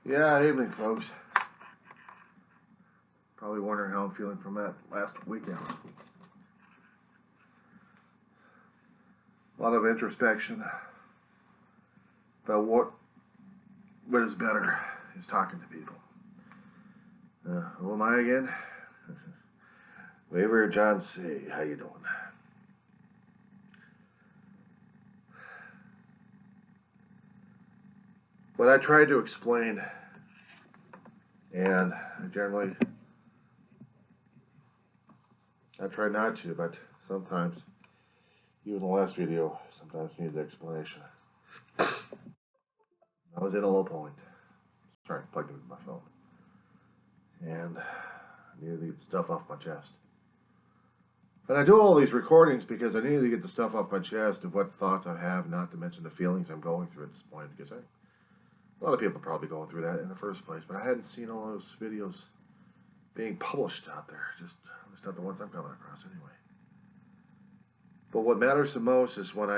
Yeah, evening, folks. Probably wondering how I'm feeling from that last weekend. A lot of introspection about what is better is talking to people. Who am I again? Waver John C. How you doing? What I tried to explain, and I try not to, but sometimes, even the last video, sometimes needs explanation. I was in a low point. Sorry, plugged into my phone. And I needed to get the stuff off my chest. And I do all these recordings because I needed to get the stuff off my chest of what thoughts I have, not to mention the feelings I'm going through at this point, because a lot of people are probably going through that in the first place, but I hadn't seen all those videos being published out there, just at least not the ones I'm coming across anyway. But what matters the most is when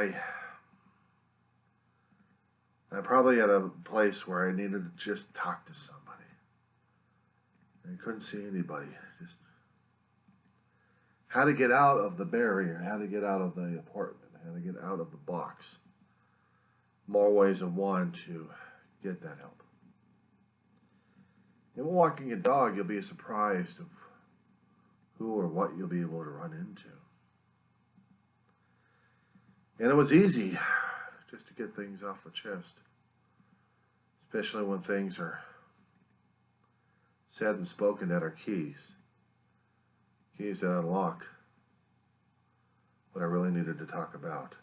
I'm probably at a place where I needed to just talk to somebody. And I couldn't see anybody. Just how to get out of the barrier, how to get out of the apartment, how to get out of the box. More ways than one to get that help. In walking a dog, you'll be surprised of who or what you'll be able to run into. And it was easy just to get things off the chest, especially when things are said and spoken that are keys that unlock what I really needed to talk about,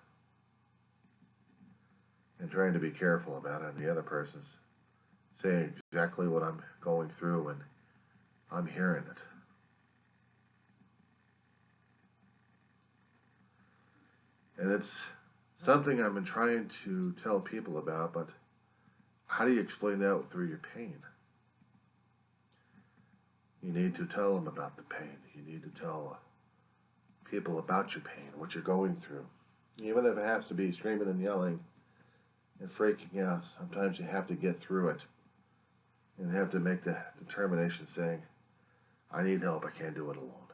and trying to be careful about it, and the other person's saying exactly what I'm going through and I'm hearing it. And it's something I've been trying to tell people about, but how do you explain that through your pain? You need to tell them about the pain. You need to tell people about your pain, what you're going through. Even if it has to be screaming and yelling and freaking out, sometimes you have to get through it and have to make the determination saying, I need help, I can't do it alone.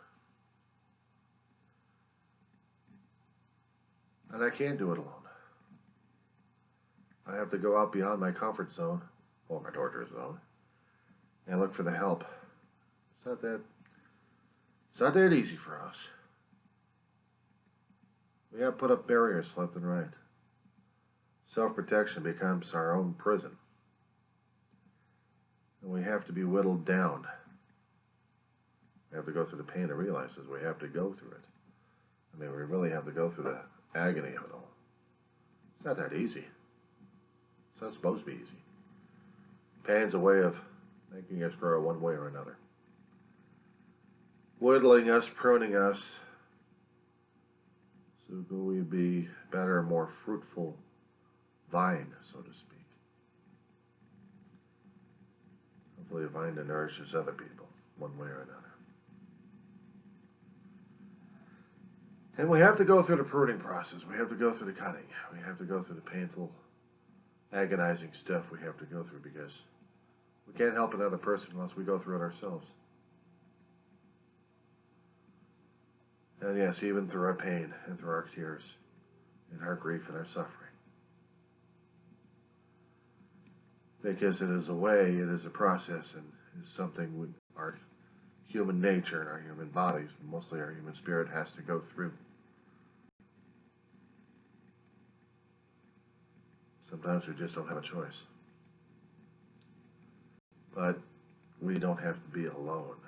And I can't do it alone. I have to go out beyond my comfort zone, or my torture zone, and look for the help. It's not that easy for us. We have put up barriers left and right. Self-protection becomes our own prison. And we have to be whittled down. We have to go through the pain to realize this. We have to go through it. I mean, we really have to go through the agony of it all. It's not that easy. It's not supposed to be easy. Pain's a way of making us grow one way or another. Whittling us, pruning us, so can we be better, more fruitful vine, so to speak. Hopefully a vine that nourishes other people, one way or another. And we have to go through the pruning process. We have to go through the cutting. We have to go through the painful, agonizing stuff we have to go through, because we can't help another person unless we go through it ourselves. And yes, even through our pain and through our tears and our grief and our suffering. Because it is a way, it is a process, and it's something with our human nature and our human bodies, mostly our human spirit, has to go through. Sometimes we just don't have a choice. But we don't have to be alone.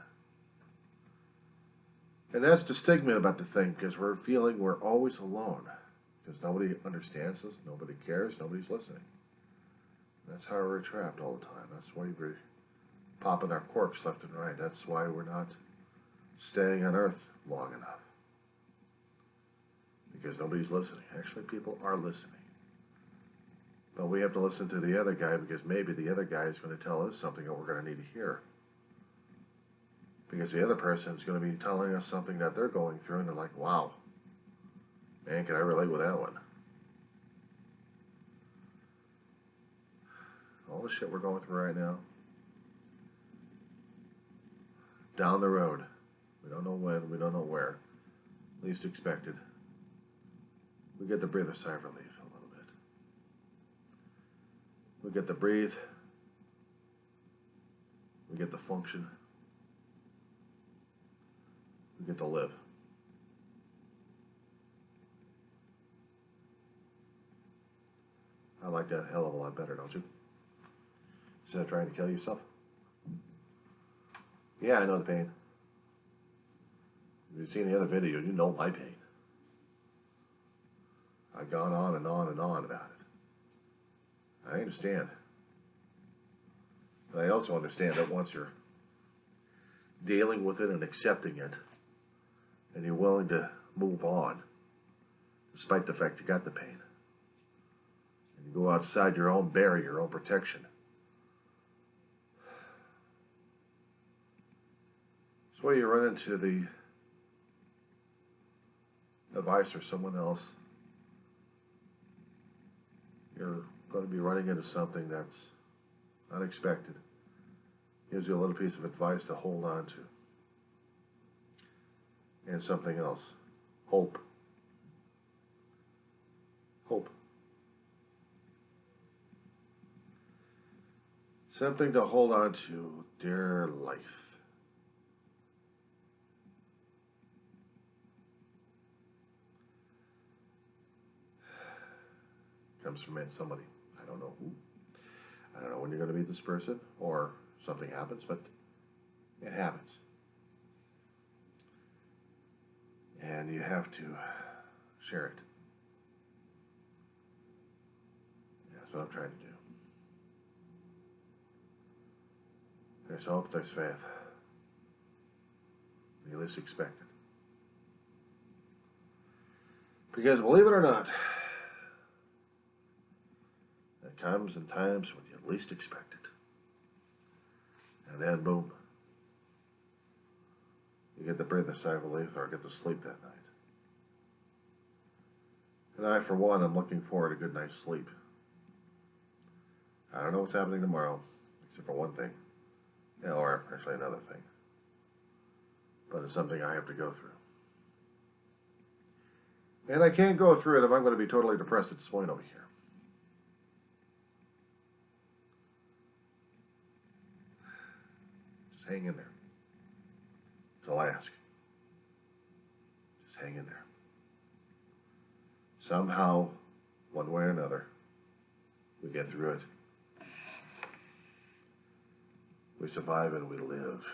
And that's the stigma about the thing, because we're feeling we're always alone. Because nobody understands us, nobody cares, nobody's listening. That's how we're trapped all the time. That's why we're popping our corks left and right. That's why we're not staying on Earth long enough. Because nobody's listening. Actually, people are listening. But we have to listen to the other guy, because maybe the other guy is going to tell us something that we're going to need to hear. Because the other person is going to be telling us something that they're going through, and they're like, wow, man, can I relate with that one? all the shit we're going through right now, down the road, we don't know when, we don't know where, least expected, we get to breathe a sigh of relief a little bit. We get to breathe, we get to function, we get to live. I like that a hell of a lot better, don't you? Instead of trying to kill yourself. Yeah, I know the pain. If you've seen the other video, you know my pain. I've gone on and on and on about it. I understand. But I also understand that once you're dealing with it and accepting it, and you're willing to move on, despite the fact you got the pain, and you go outside your own barrier, your own protection, it's where you run into the advice or someone else. You're going to be running into something that's unexpected. Gives you a little piece of advice to hold on to. And something else. Hope. Hope. Something to hold on to, dear life. Comes from somebody. I don't know who. I don't know when you're going to meet this person or something happens, but it happens. And you have to share it. Yeah, that's what I'm trying to do. There's hope, there's faith. You least expect it. Because believe it or not, it comes in times when you least expect it. And then boom. You get to breathe a sigh of relief or get to sleep that night. And I, for one, am looking forward to a good night's sleep. I don't know what's happening tomorrow, except for one thing. Yeah, or actually another thing. But it's something I have to go through. And I can't go through it if I'm going to be totally depressed at this point over here. Just hang in there. That's all I ask. Just hang in there. Somehow, one way or another, we get through it. We survive and we live.